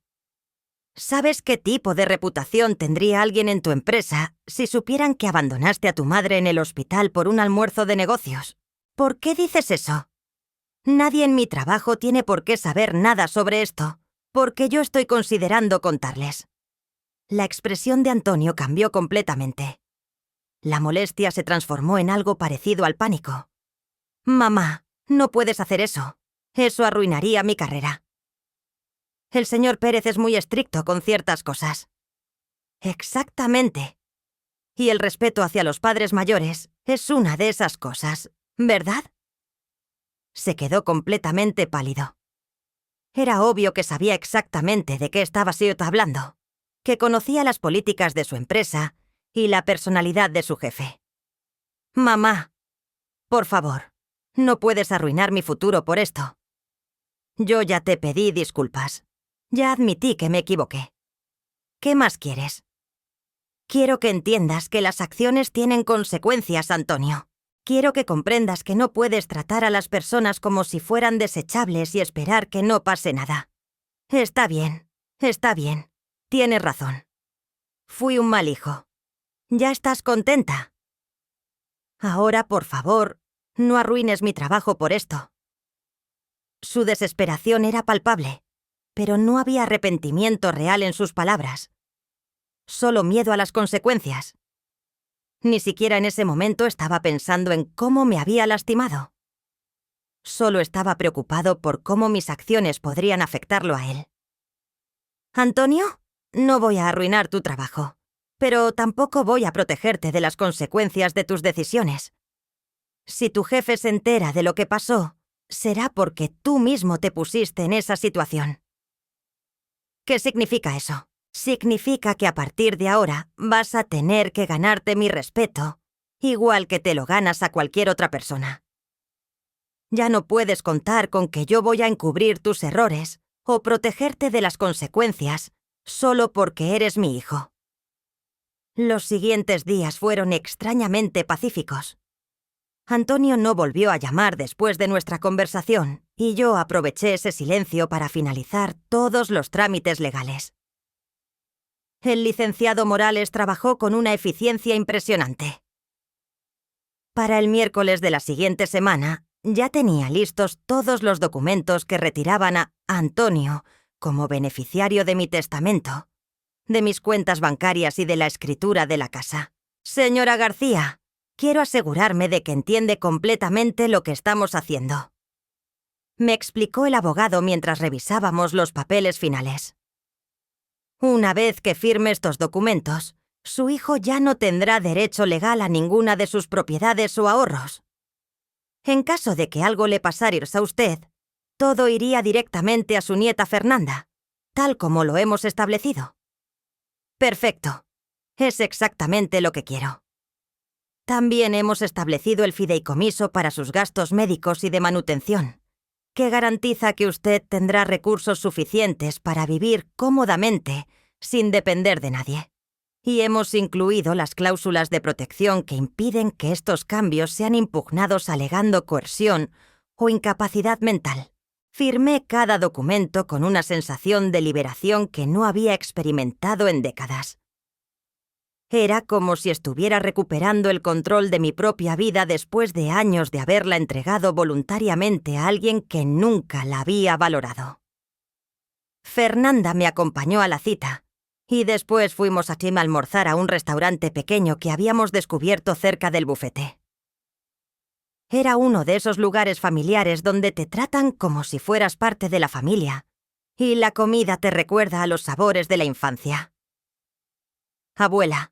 ¿Sabes qué tipo de reputación tendría alguien en tu empresa si supieran que abandonaste a tu madre en el hospital por un almuerzo de negocios? ¿Por qué dices eso? Nadie en mi trabajo tiene por qué saber nada sobre esto, porque yo estoy considerando contarles. La expresión de Antonio cambió completamente. La molestia se transformó en algo parecido al pánico. Mamá, no puedes hacer eso. Eso arruinaría mi carrera. El señor Pérez es muy estricto con ciertas cosas. Exactamente. Y el respeto hacia los padres mayores es una de esas cosas, ¿verdad? Se quedó completamente pálido. Era obvio que sabía exactamente de qué estaba Siot hablando, que conocía las políticas de su empresa y la personalidad de su jefe. Mamá, por favor, no puedes arruinar mi futuro por esto. Yo ya te pedí disculpas. Ya admití que me equivoqué. ¿Qué más quieres? Quiero que entiendas que las acciones tienen consecuencias, Antonio. Quiero que comprendas que no puedes tratar a las personas como si fueran desechables y esperar que no pase nada. Está bien. Tienes razón. Fui un mal hijo. ¿Ya estás contenta? Ahora, por favor, no arruines mi trabajo por esto. Su desesperación era palpable, pero no había arrepentimiento real en sus palabras. Solo miedo a las consecuencias. Ni siquiera en ese momento estaba pensando en cómo me había lastimado. Solo estaba preocupado por cómo mis acciones podrían afectarlo a él. Antonio, no voy a arruinar tu trabajo, pero tampoco voy a protegerte de las consecuencias de tus decisiones. Si tu jefe se entera de lo que pasó, será porque tú mismo te pusiste en esa situación. ¿Qué significa eso? Significa que a partir de ahora vas a tener que ganarte mi respeto, igual que te lo ganas a cualquier otra persona. Ya no puedes contar con que yo voy a encubrir tus errores o protegerte de las consecuencias solo porque eres mi hijo. Los siguientes días fueron extrañamente pacíficos. Antonio no volvió a llamar después de nuestra conversación y yo aproveché ese silencio para finalizar todos los trámites legales. El licenciado Morales trabajó con una eficiencia impresionante. Para el miércoles de la siguiente semana, ya tenía listos todos los documentos que retiraban a Antonio como beneficiario de mi testamento, de mis cuentas bancarias y de la escritura de la casa. Señora García, quiero asegurarme de que entiende completamente lo que estamos haciendo. Me explicó el abogado mientras revisábamos los papeles finales. Una vez que firme estos documentos, su hijo ya no tendrá derecho legal a ninguna de sus propiedades o ahorros. En caso de que algo le pasara a usted, todo iría directamente a su nieta Fernanda, tal como lo hemos establecido. Perfecto. Es exactamente lo que quiero. También hemos establecido el fideicomiso para sus gastos médicos y de manutención, que garantiza que usted tendrá recursos suficientes para vivir cómodamente sin depender de nadie. Y hemos incluido las cláusulas de protección que impiden que estos cambios sean impugnados alegando coerción o incapacidad mental. Firmé cada documento con una sensación de liberación que no había experimentado en décadas. Era como si estuviera recuperando el control de mi propia vida después de años de haberla entregado voluntariamente a alguien que nunca la había valorado. Fernanda me acompañó a la cita, y después fuimos a Tim a almorzar a un restaurante pequeño que habíamos descubierto cerca del bufete. Era uno de esos lugares familiares donde te tratan como si fueras parte de la familia, y la comida te recuerda a los sabores de la infancia. Abuela,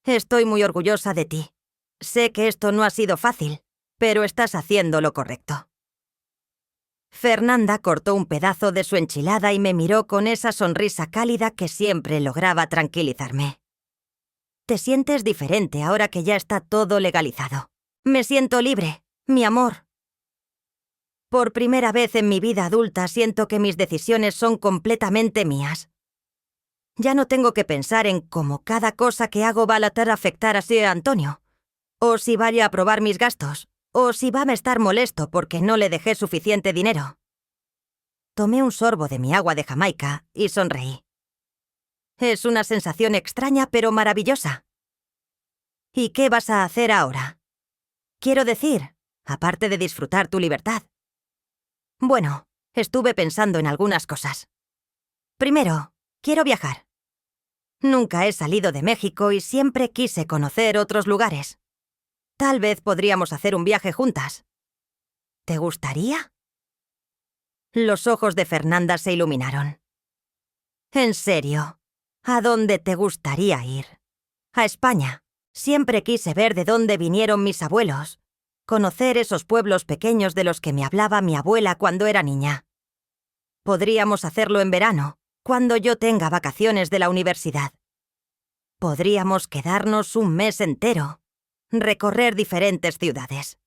estoy muy orgullosa de ti. Sé que esto no ha sido fácil, pero estás haciendo lo correcto. Fernanda cortó un pedazo de su enchilada y me miró con esa sonrisa cálida que siempre lograba tranquilizarme. Te sientes diferente ahora que ya está todo legalizado. Me siento libre, mi amor. Por primera vez en mi vida adulta siento que mis decisiones son completamente mías. Ya no tengo que pensar en cómo cada cosa que hago va a afectar así a Antonio, o si vaya a aprobar mis gastos, o si va a estar molesto porque no le dejé suficiente dinero. Tomé un sorbo de mi agua de Jamaica y sonreí. Es una sensación extraña pero maravillosa. ¿Y qué vas a hacer ahora? Quiero decir, aparte de disfrutar tu libertad. Bueno, estuve pensando en algunas cosas. Primero, quiero viajar. Nunca he salido de México y siempre quise conocer otros lugares. Tal vez podríamos hacer un viaje juntas. ¿Te gustaría? Los ojos de Fernanda se iluminaron. En serio, ¿a dónde te gustaría ir? a España. Siempre quise ver de dónde vinieron mis abuelos, conocer esos pueblos pequeños de los que me hablaba mi abuela cuando era niña. Podríamos hacerlo en verano, cuando yo tenga vacaciones de la universidad. Podríamos quedarnos un mes entero, recorrer diferentes ciudades.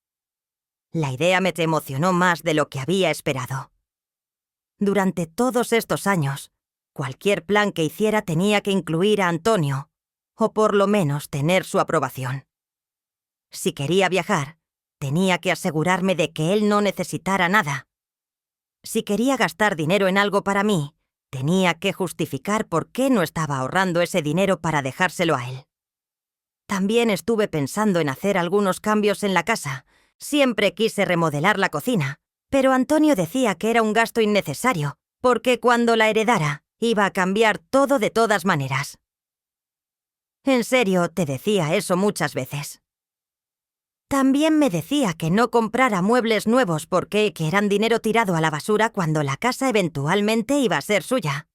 La idea me emocionó más de lo que había esperado. Durante todos estos años, cualquier plan que hiciera tenía que incluir a Antonio, o por lo menos tener su aprobación. Si quería viajar, tenía que asegurarme de que él no necesitara nada. Si quería gastar dinero en algo para mí, tenía que justificar por qué no estaba ahorrando ese dinero para dejárselo a él. También estuve pensando en hacer algunos cambios en la casa. Siempre quise remodelar la cocina, pero Antonio decía que era un gasto innecesario, porque cuando la heredara, iba a cambiar todo de todas maneras. En serio, te decía eso muchas veces. También me decía que no comprara muebles nuevos porque que eran dinero tirado a la basura cuando la casa eventualmente iba a ser suya.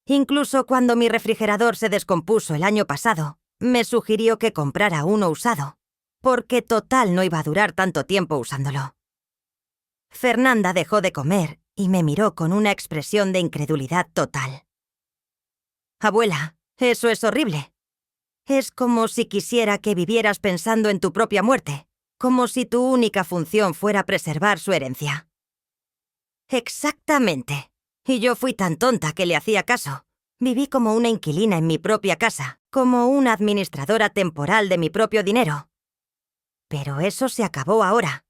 Incluso cuando mi refrigerador se descompuso el año pasado, me sugirió que comprara uno usado, porque total no iba a durar tanto tiempo usándolo. Fernanda dejó de comer y me miró con una expresión de incredulidad total. Abuela, eso es horrible. Es como si quisiera que vivieras pensando en tu propia muerte, como si tu única función fuera preservar su herencia. Exactamente. Y yo fui tan tonta que le hacía caso. Viví como una inquilina en mi propia casa, como una administradora temporal de mi propio dinero. Pero eso se acabó ahora.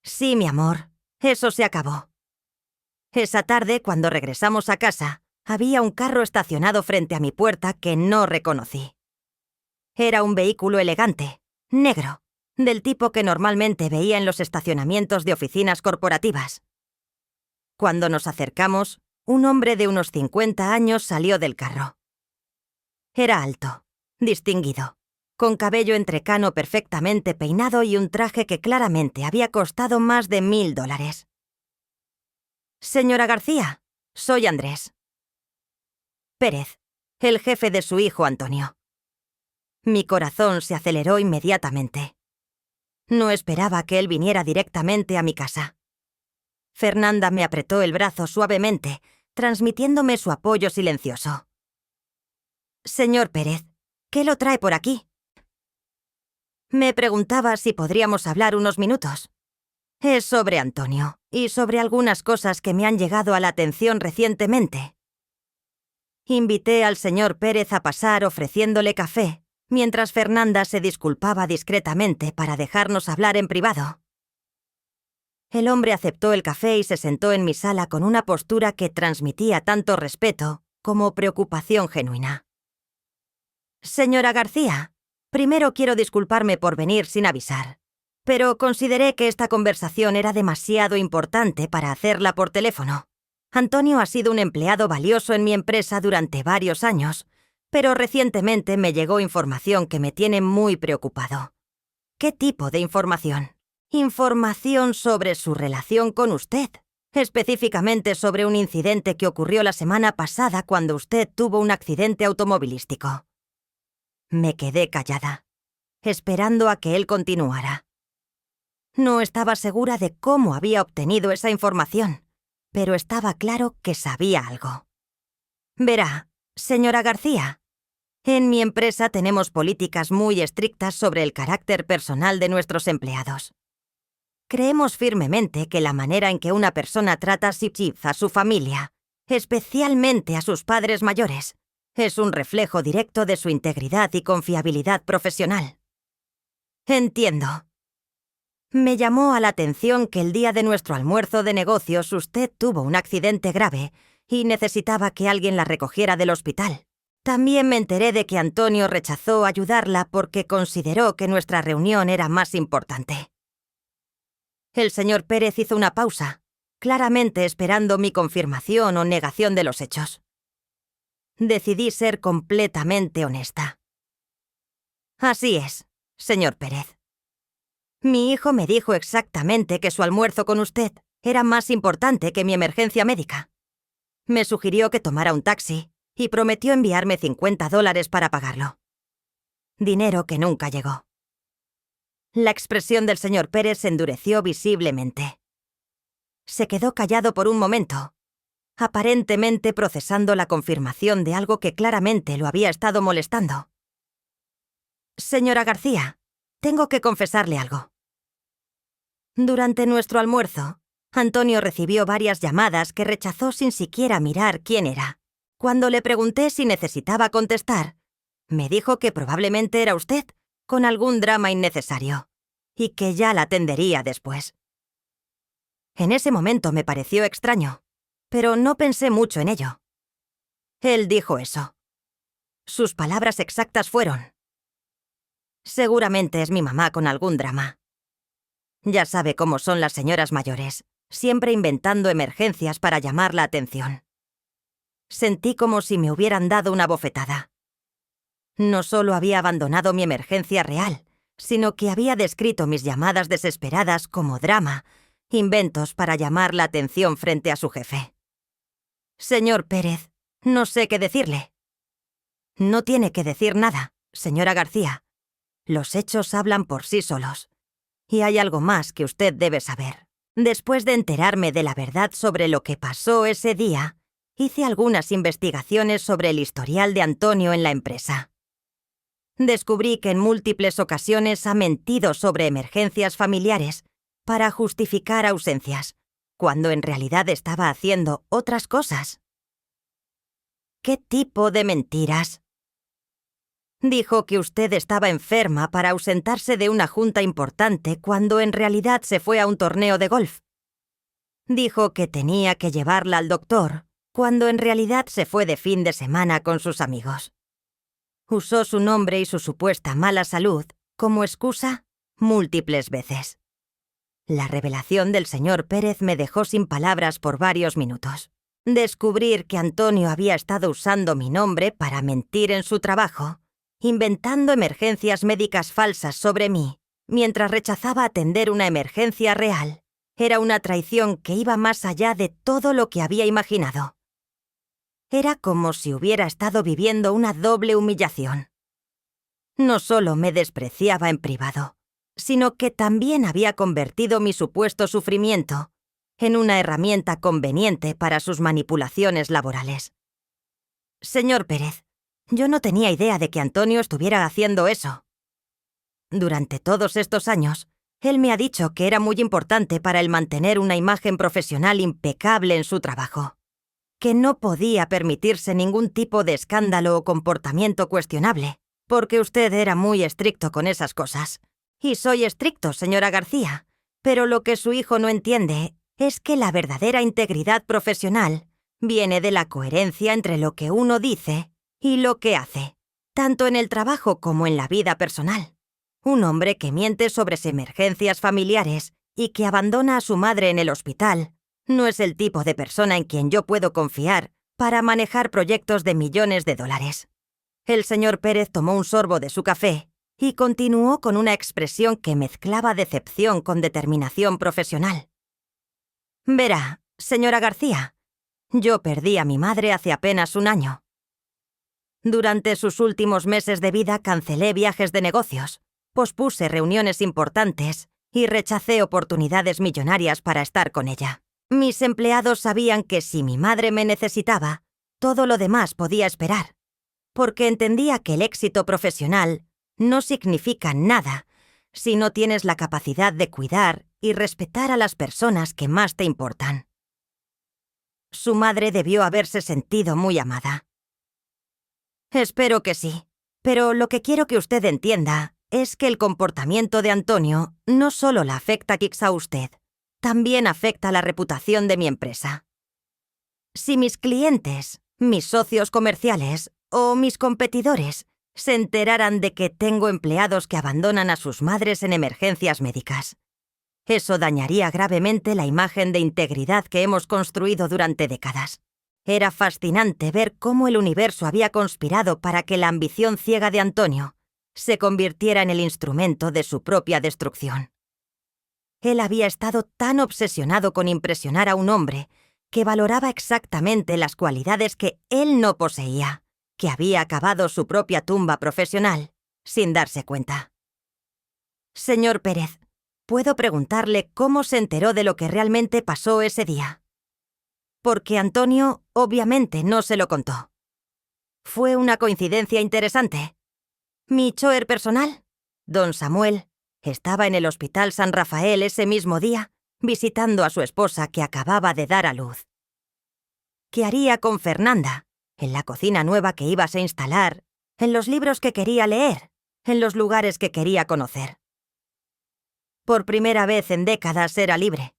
Sí, mi amor, eso se acabó. Esa tarde, cuando regresamos a casa, había un carro estacionado frente a mi puerta que no reconocí. Era un vehículo elegante, negro, del tipo que normalmente veía en los estacionamientos de oficinas corporativas. Cuando nos acercamos, un hombre de unos 50 años salió del carro. Era alto, distinguido, con cabello entrecano perfectamente peinado y un traje que claramente había costado más de $1000. Señora García, soy Andrés Pérez, el jefe de su hijo Antonio. Mi corazón se aceleró inmediatamente. No esperaba que él viniera directamente a mi casa. Fernanda me apretó el brazo suavemente, transmitiéndome su apoyo silencioso. Señor Pérez, ¿qué lo trae por aquí? Me preguntaba si podríamos hablar unos minutos. Es sobre Antonio y sobre algunas cosas que me han llegado a la atención recientemente. Invité al señor Pérez a pasar ofreciéndole café, mientras Fernanda se disculpaba discretamente para dejarnos hablar en privado. El hombre aceptó el café y se sentó en mi sala con una postura que transmitía tanto respeto como preocupación genuina. Señora García, primero quiero disculparme por venir sin avisar, pero consideré que esta conversación era demasiado importante para hacerla por teléfono. Antonio ha sido un empleado valioso en mi empresa durante varios años, pero recientemente me llegó información que me tiene muy preocupado. ¿Qué tipo de información? Información sobre su relación con usted, específicamente sobre un incidente que ocurrió la semana pasada cuando usted tuvo un accidente automovilístico. Me quedé callada, esperando a que él continuara. No estaba segura de cómo había obtenido esa información, pero estaba claro que sabía algo. Verá, señora García, en mi empresa tenemos políticas muy estrictas sobre el carácter personal de nuestros empleados. Creemos firmemente que la manera en que una persona trata a su familia, especialmente a sus padres mayores, es un reflejo directo de su integridad y confiabilidad profesional. Entiendo. Me llamó a la atención que el día de nuestro almuerzo de negocios usted tuvo un accidente grave y necesitaba que alguien la recogiera del hospital. También me enteré de que Antonio rechazó ayudarla porque consideró que nuestra reunión era más importante. El señor Pérez hizo una pausa, claramente esperando mi confirmación o negación de los hechos. Decidí ser completamente honesta. Así es, señor Pérez. Mi hijo me dijo exactamente que su almuerzo con usted era más importante que mi emergencia médica. Me sugirió que tomara un taxi y prometió enviarme $50 para pagarlo. dinero que nunca llegó. La expresión del señor Pérez se endureció visiblemente. Se quedó callado por un momento, aparentemente procesando la confirmación de algo que claramente lo había estado molestando. Señora García, tengo que confesarle algo. Durante nuestro almuerzo, Antonio recibió varias llamadas que rechazó sin siquiera mirar quién era. Cuando le pregunté si necesitaba contestar, me dijo que probablemente era usted, con algún drama innecesario, y que ya la atendería después. En ese momento me pareció extraño, pero no pensé mucho en ello. Él dijo eso. Sus palabras exactas fueron: seguramente es mi mamá con algún drama. Ya sabe cómo son las señoras mayores, siempre inventando emergencias para llamar la atención. Sentí como si me hubieran dado una bofetada. No solo había abandonado mi emergencia real, sino que había descrito mis llamadas desesperadas como drama, inventos para llamar la atención frente a su jefe. Señor Pérez, no sé qué decirle. No tiene que decir nada, señora García. Los hechos hablan por sí solos. Y hay algo más que usted debe saber. Después de enterarme de la verdad sobre lo que pasó ese día, hice algunas investigaciones sobre el historial de Antonio en la empresa. Descubrí que en múltiples ocasiones ha mentido sobre emergencias familiares para justificar ausencias, cuando en realidad estaba haciendo otras cosas. ¿Qué tipo de mentiras? Dijo que usted estaba enferma para ausentarse de una junta importante cuando en realidad se fue a un torneo de golf. Dijo que tenía que llevarla al doctor cuando en realidad se fue de fin de semana con sus amigos. Usó su nombre y su supuesta mala salud como excusa múltiples veces. La revelación del señor Pérez me dejó sin palabras por varios minutos. Descubrir que Antonio había estado usando mi nombre para mentir en su trabajo, inventando emergencias médicas falsas sobre mí, mientras rechazaba atender una emergencia real, era una traición que iba más allá de todo lo que había imaginado. Era como si hubiera estado viviendo una doble humillación. No solo me despreciaba en privado, sino que también había convertido mi supuesto sufrimiento en una herramienta conveniente para sus manipulaciones laborales. Señor Pérez, yo no tenía idea de que Antonio estuviera haciendo eso. Durante todos estos años, él me ha dicho que era muy importante para él mantener una imagen profesional impecable en su trabajo, que no podía permitirse ningún tipo de escándalo o comportamiento cuestionable, porque usted era muy estricto con esas cosas. Y soy estricto, señora García, pero lo que su hijo no entiende es que la verdadera integridad profesional viene de la coherencia entre lo que uno dice y lo que hace, tanto en el trabajo como en la vida personal. Un hombre que miente sobre sus emergencias familiares y que abandona a su madre en el hospital no es el tipo de persona en quien yo puedo confiar para manejar proyectos de millones de dólares. El señor Pérez tomó un sorbo de su café y continuó con una expresión que mezclaba decepción con determinación profesional. Verá, señora García, yo perdí a mi madre hace apenas un año. Durante sus últimos meses de vida cancelé viajes de negocios, pospuse reuniones importantes y rechacé oportunidades millonarias para estar con ella. Mis empleados sabían que si mi madre me necesitaba, todo lo demás podía esperar, porque entendía que el éxito profesional no significa nada si no tienes la capacidad de cuidar y respetar a las personas que más te importan. Su madre debió haberse sentido muy amada. Espero que sí, pero lo que quiero que usted entienda es que el comportamiento de Antonio no solo la afecta quizá a usted, también afecta la reputación de mi empresa. Si mis clientes, mis socios comerciales o mis competidores se enteraran de que tengo empleados que abandonan a sus madres en emergencias médicas, eso dañaría gravemente la imagen de integridad que hemos construido durante décadas. Era fascinante ver cómo el universo había conspirado para que la ambición ciega de Antonio se convirtiera en el instrumento de su propia destrucción. Él había estado tan obsesionado con impresionar a un hombre que valoraba exactamente las cualidades que él no poseía, que había cavado su propia tumba profesional sin darse cuenta. Señor Pérez, ¿puedo preguntarle cómo se enteró de lo que realmente pasó ese día? Porque Antonio, obviamente, no se lo contó. Fue una coincidencia interesante. Mi chofer personal, don Samuel, estaba en el Hospital San Rafael ese mismo día, visitando a su esposa que acababa de dar a luz. ¿Qué haría con Fernanda, en la cocina nueva que ibas a instalar, en los libros que quería leer, en los lugares que quería conocer? Por primera vez en décadas era libre.